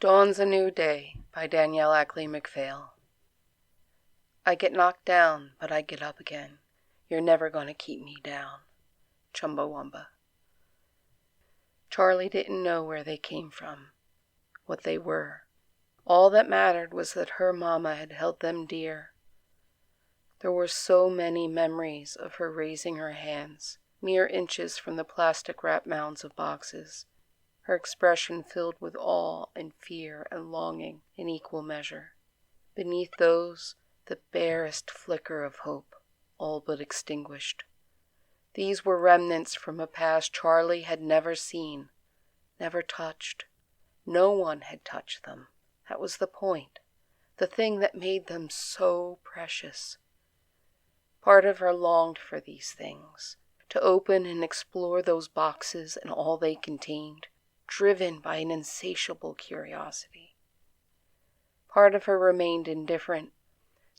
Dawn's a New Day by Danielle Ackley-McPhail. I get knocked down, but I get up again. You're never gonna keep me down. Chumbawamba. Charlie didn't know where they came from, what they were. All that mattered was that her mama had held them dear. There were so many memories of her raising her hands, mere inches from the plastic-wrapped mounds of boxes, her expression filled with awe and fear and longing in equal measure. Beneath those, the barest flicker of hope, all but extinguished. These were remnants from a past Charlie had never seen, never touched. No one had touched them. That was the point, the thing that made them so precious. Part of her longed for these things, to open and explore those boxes and all they contained, driven by an insatiable curiosity. Part of her remained indifferent,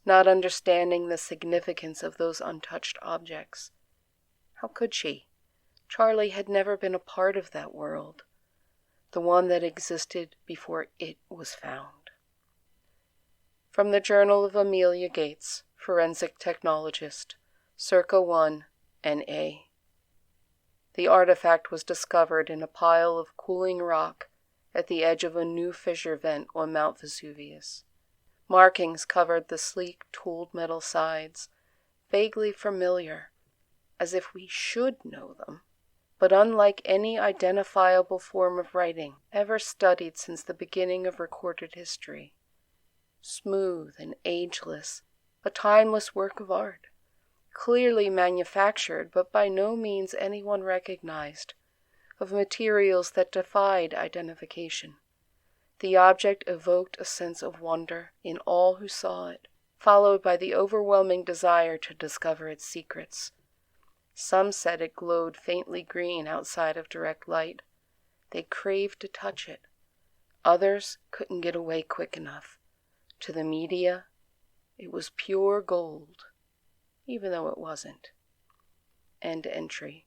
not understanding the significance of those untouched objects. How could she? Charlie had never been a part of that world, the one that existed before it was found. From the Journal of Amelia Gates, Forensic Technologist, circa 1 N.A. The artifact was discovered in a pile of cooling rock at the edge of a new fissure vent on Mount Vesuvius. Markings covered the sleek, tooled metal sides, vaguely familiar, as if we should know them, but unlike any identifiable form of writing ever studied since the beginning of recorded history. Smooth and ageless, a timeless work of art. Clearly manufactured, but by no means anyone recognized, of materials that defied identification. The object evoked a sense of wonder in all who saw it, followed by the overwhelming desire to discover its secrets. Some said it glowed faintly green outside of direct light. They craved to touch it. Others couldn't get away quick enough. To the media, it was pure gold, even though it wasn't. End entry.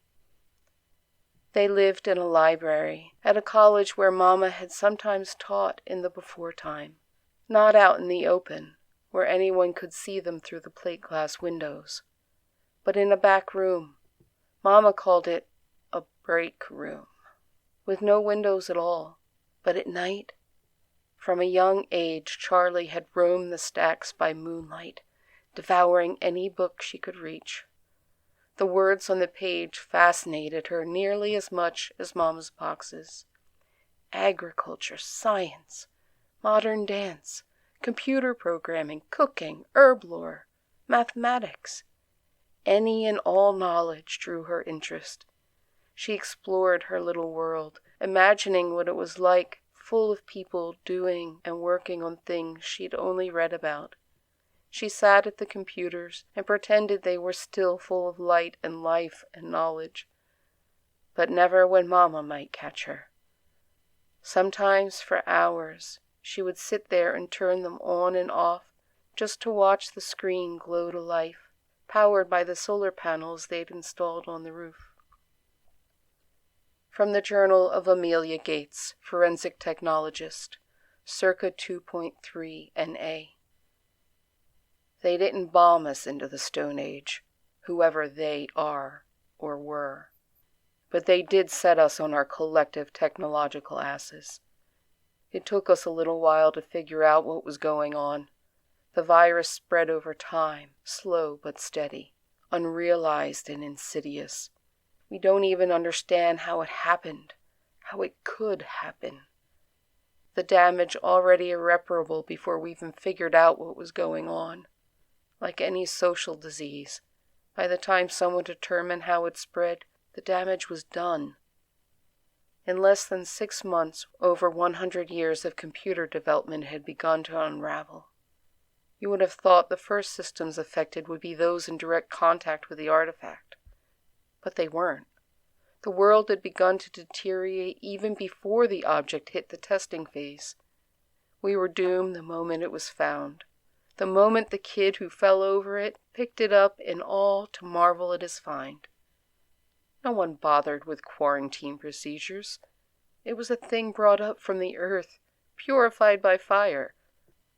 They lived in a library at a college where Mama had sometimes taught in the before time, not out in the open, where anyone could see them through the plate glass windows, but in a back room. Mama called it a break room, with no windows at all, but at night. From a young age, Charlie had roamed the stacks by moonlight, devouring any book she could reach. The words on the page fascinated her nearly as much as Mama's boxes. Agriculture, science, modern dance, computer programming, cooking, herb lore, mathematics. Any and all knowledge drew her interest. She explored her little world, imagining what it was like, full of people doing and working on things she'd only read about. She sat at the computers and pretended they were still full of light and life and knowledge, but never when Mama might catch her. Sometimes for hours she would sit there and turn them on and off just to watch the screen glow to life, powered by the solar panels they'd installed on the roof. From the Journal of Amelia Gates, Forensic Technologist, circa 2.3 N.A. They didn't bomb us into the Stone Age, whoever they are or were, but they did set us on our collective technological asses. It took us a little while to figure out what was going on. The virus spread over time, slow but steady, unrealized and insidious. We don't even understand how it happened, how it could happen. The damage already irreparable before we even figured out what was going on. Like any social disease, by the time someone determined how it spread, the damage was done. In less than 6 months, over 100 years of computer development had begun to unravel. You would have thought the first systems affected would be those in direct contact with the artifact. But they weren't. The world had begun to deteriorate even before the object hit the testing phase. We were doomed the moment it was found. The moment the kid who fell over it picked it up in awe to marvel at his find. No one bothered with quarantine procedures. It was a thing brought up from the earth, purified by fire.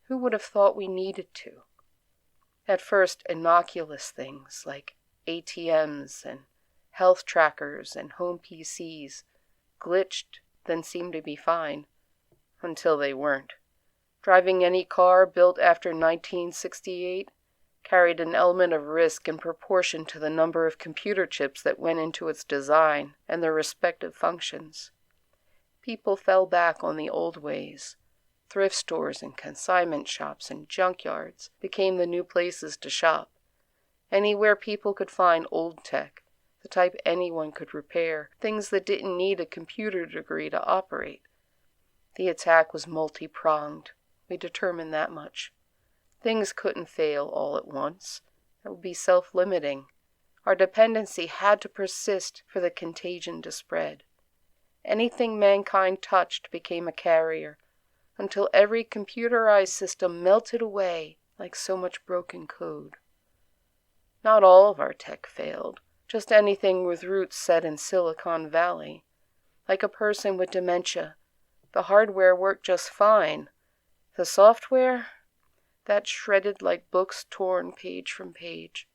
Who would have thought we needed to? At first, innocuous things like ATMs and health trackers and home PCs glitched, then seemed to be fine, until they weren't. Driving any car built after 1968 carried an element of risk in proportion to the number of computer chips that went into its design and their respective functions. People fell back on the old ways. Thrift stores and consignment shops and junkyards became the new places to shop. Anywhere people could find old tech, the type anyone could repair, things that didn't need a computer degree to operate. The attack was multi-pronged. We determined that much. Things couldn't fail all at once. That would be self-limiting. Our dependency had to persist for the contagion to spread. Anything mankind touched became a carrier, until every computerized system melted away like so much broken code. Not all of our tech failed, just anything with roots set in Silicon Valley. Like a person with dementia, the hardware worked just fine. The software, that shredded like books torn page from page.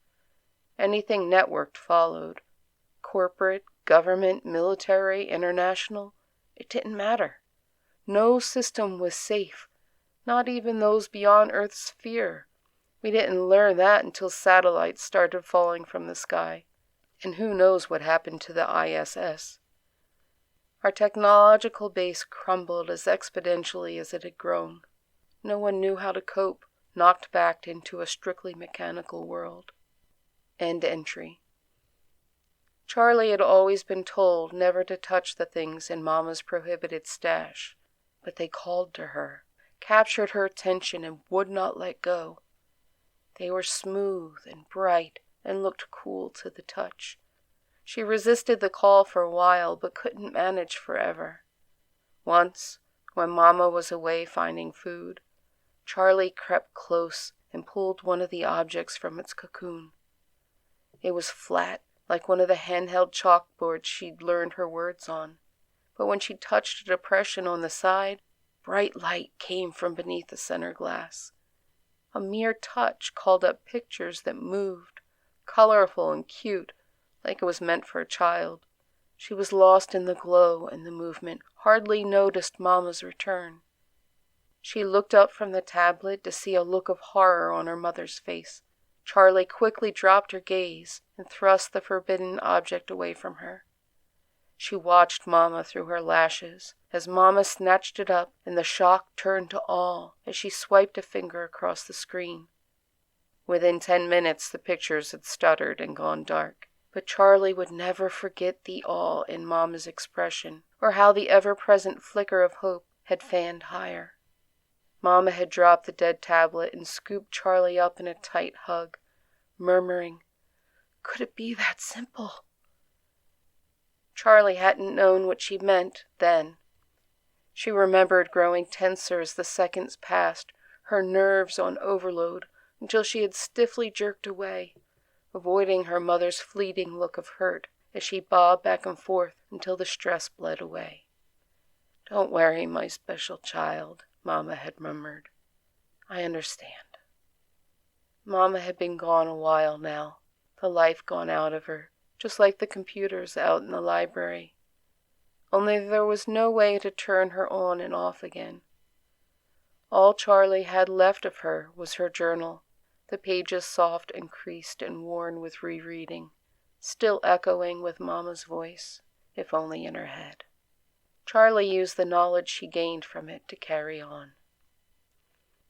Anything networked followed. Corporate, government, military, international, it didn't matter. No system was safe, not even those beyond Earth's sphere. We didn't learn that until satellites started falling from the sky. And who knows what happened to the ISS. Our technological base crumbled as exponentially as it had grown. No one knew how to cope, knocked back into a strictly mechanical world. End entry. Charlie had always been told never to touch the things in Mama's prohibited stash, but they called to her, captured her attention, and would not let go. They were smooth and bright and looked cool to the touch. She resisted the call for a while, but couldn't manage forever. Once, when Mama was away finding food, Charlie crept close and pulled one of the objects from its cocoon. It was flat, like one of the handheld chalkboards she'd learned her words on. But when she touched a depression on the side, bright light came from beneath the center glass. A mere touch called up pictures that moved, colorful and cute, like it was meant for a child. She was lost in the glow and the movement, hardly noticed Mama's return. She looked up from the tablet to see a look of horror on her mother's face. Charlie quickly dropped her gaze and thrust the forbidden object away from her. She watched Mama through her lashes as Mama snatched it up, and the shock turned to awe as she swiped a finger across the screen. Within 10 minutes, the pictures had stuttered and gone dark, but Charlie would never forget the awe in Mama's expression, or how the ever-present flicker of hope had fanned higher. Mama had dropped the dead tablet and scooped Charlie up in a tight hug, murmuring, "Could it be that simple?" Charlie hadn't known what she meant then. She remembered growing tenser as the seconds passed, her nerves on overload, until she had stiffly jerked away, avoiding her mother's fleeting look of hurt as she bobbed back and forth until the stress bled away. "Don't worry, my special child," Mama had murmured. "I understand." Mama had been gone a while now, the life gone out of her, just like the computers out in the library. Only there was no way to turn her on and off again. All Charlie had left of her was her journal, the pages soft and creased and worn with rereading, still echoing with Mama's voice, if only in her head. Charlie used the knowledge she gained from it to carry on.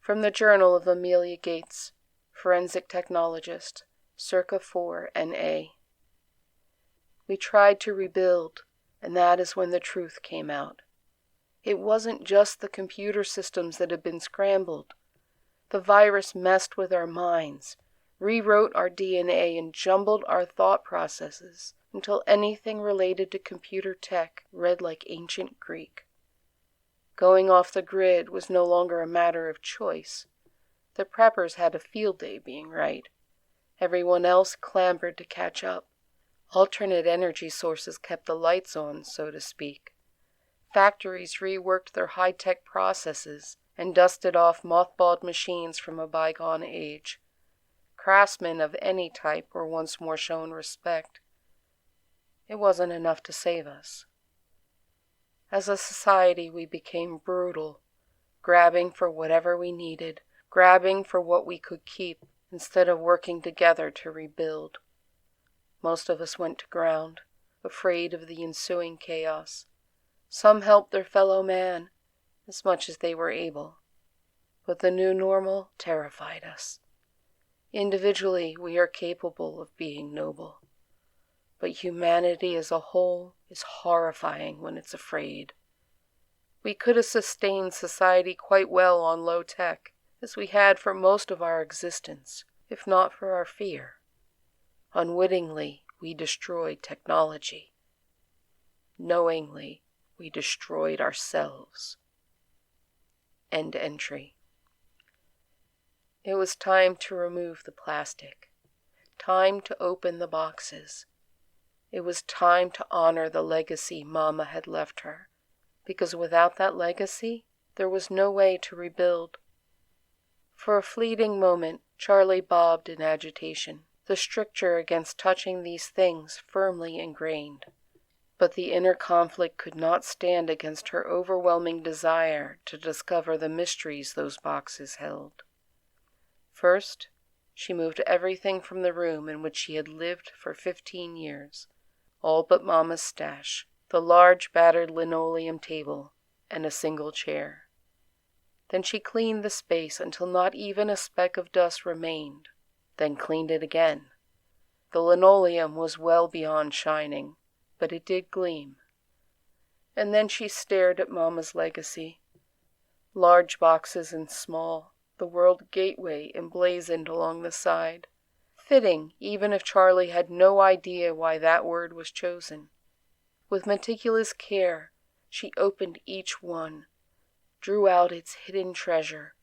From the Journal of Amelia Gates, Forensic Technologist, circa 4 NA. We tried to rebuild, and that is when the truth came out. It wasn't just the computer systems that had been scrambled. The virus messed with our minds, rewrote our DNA, and jumbled our thought processes until anything related to computer tech read like ancient Greek. Going off the grid was no longer a matter of choice. The preppers had a field day being right. Everyone else clambered to catch up. Alternate energy sources kept the lights on, so to speak. Factories reworked their high-tech processes and dusted off mothballed machines from a bygone age. Craftsmen of any type were once more shown respect. It wasn't enough to save us. As a society, we became brutal, grabbing for whatever we needed, grabbing for what we could keep, instead of working together to rebuild. Most of us went to ground, afraid of the ensuing chaos. Some helped their fellow man, as much as they were able. But the new normal terrified us. Individually, we are capable of being noble. But humanity as a whole is horrifying when it's afraid. We could have sustained society quite well on low tech, as we had for most of our existence, if not for our fear. Unwittingly, we destroyed technology. Knowingly, we destroyed ourselves. End entry. It was time to remove the plastic. Time to open the boxes. It was time to honor the legacy Mama had left her, because without that legacy, there was no way to rebuild. For a fleeting moment, Charlie bobbed in agitation, the stricture against touching these things firmly ingrained. But the inner conflict could not stand against her overwhelming desire to discover the mysteries those boxes held. First, she moved everything from the room in which she had lived for 15 years, all but Mama's stash, the large battered linoleum table, and a single chair. Then she cleaned the space until not even a speck of dust remained, then cleaned it again. The linoleum was well beyond shining, but it did gleam. And then she stared at Mama's legacy. Large boxes and small, the World Gateway emblazoned along the side. Fitting, even if Charlie had no idea why that word was chosen. With meticulous care, she opened each one, drew out its hidden treasure,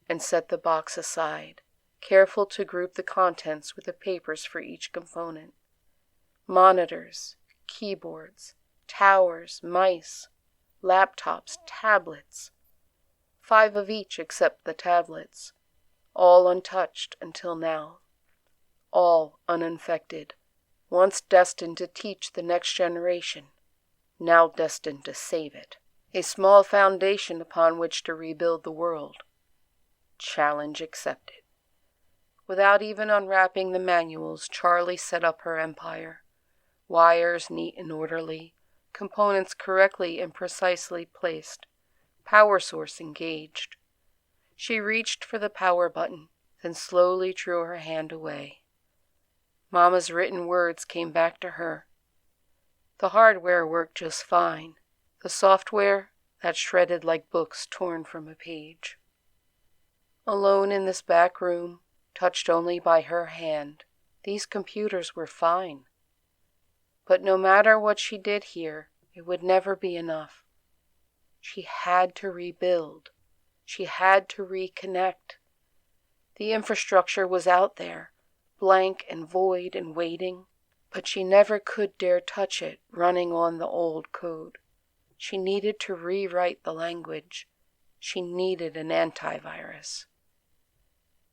and set the box aside, careful to group the contents with the papers for each component. Monitors, keyboards, towers, mice, laptops, tablets. 5 of each except the tablets, all untouched until now. All uninfected, once destined to teach the next generation, now destined to save it. A small foundation upon which to rebuild the world. Challenge accepted. Without even unwrapping the manuals, Charlie set up her empire. Wires neat and orderly, components correctly and precisely placed, power source engaged. She reached for the power button, then slowly drew her hand away. Mama's written words came back to her. The hardware worked just fine. The software, that shredded like books torn from a page. Alone in this back room, touched only by her hand, these computers were fine. But no matter what she did here, it would never be enough. She had to rebuild. She had to reconnect. The infrastructure was out there, blank and void and waiting, but she never could dare touch it running on the old code. She needed to rewrite the language. She needed an antivirus.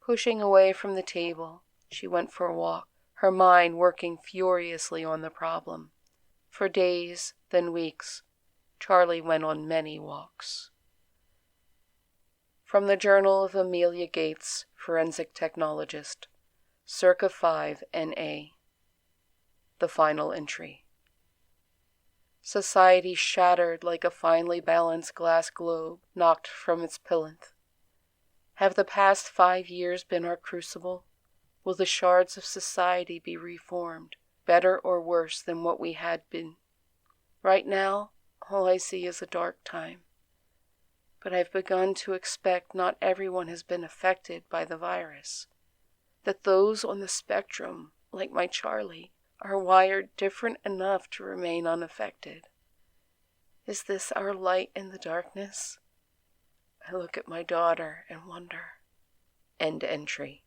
Pushing away from the table, she went for a walk, her mind working furiously on the problem. For days, then weeks, Charlie went on many walks. From the Journal of Amelia Gates, Forensic Technologist, circa 5 NA. The final entry. Society shattered like a finely balanced glass globe knocked from its plinth. Have the past 5 years been our crucible? Will the shards of society be reformed, better or worse than what we had been? Right now, all I see is a dark time. But I've begun to expect not everyone has been affected by the virus. That those on the spectrum, like my Charlie, are wired different enough to remain unaffected. Is this our light in the darkness? I look at my daughter and wonder. End entry.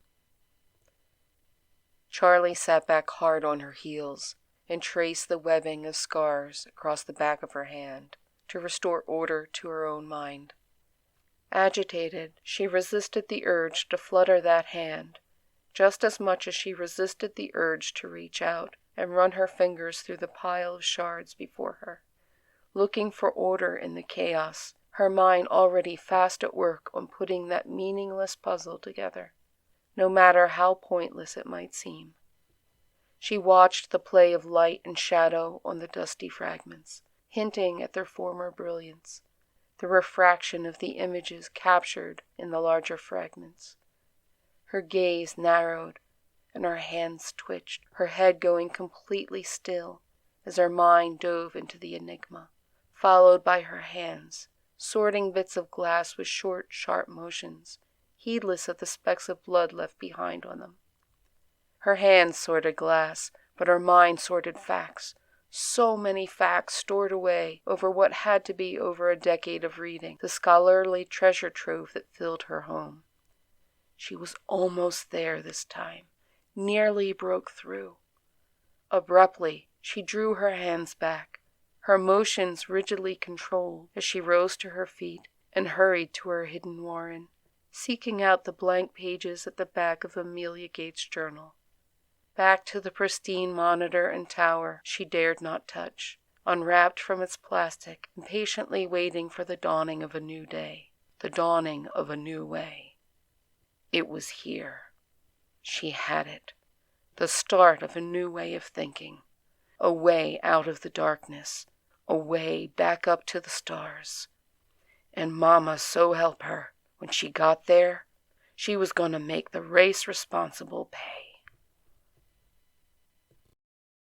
Charlie sat back hard on her heels and traced the webbing of scars across the back of her hand, to restore order to her own mind. Agitated, she resisted the urge to flutter that hand, just as much as she resisted the urge to reach out and run her fingers through the pile of shards before her, looking for order in the chaos, her mind already fast at work on putting that meaningless puzzle together, no matter how pointless it might seem. She watched the play of light and shadow on the dusty fragments, hinting at their former brilliance, the refraction of the images captured in the larger fragments. Her gaze narrowed, and her hands twitched, her head going completely still as her mind dove into the enigma, followed by her hands, sorting bits of glass with short, sharp motions, heedless of the specks of blood left behind on them. Her hands sorted glass, but her mind sorted facts. So many facts stored away over what had to be over a decade of reading, the scholarly treasure trove that filled her home. She was almost there this time, nearly broke through. Abruptly, she drew her hands back, her motions rigidly controlled as she rose to her feet and hurried to her hidden warren, seeking out the blank pages at the back of Amelia Gates' journal. Back to the pristine monitor and tower she dared not touch, unwrapped from its plastic, impatiently waiting for the dawning of a new day, the dawning of a new way. It was here. She had it. The start of a new way of thinking. A way out of the darkness. A way back up to the stars. And Mama, so help her, when she got there, she was going to make the race responsible pay.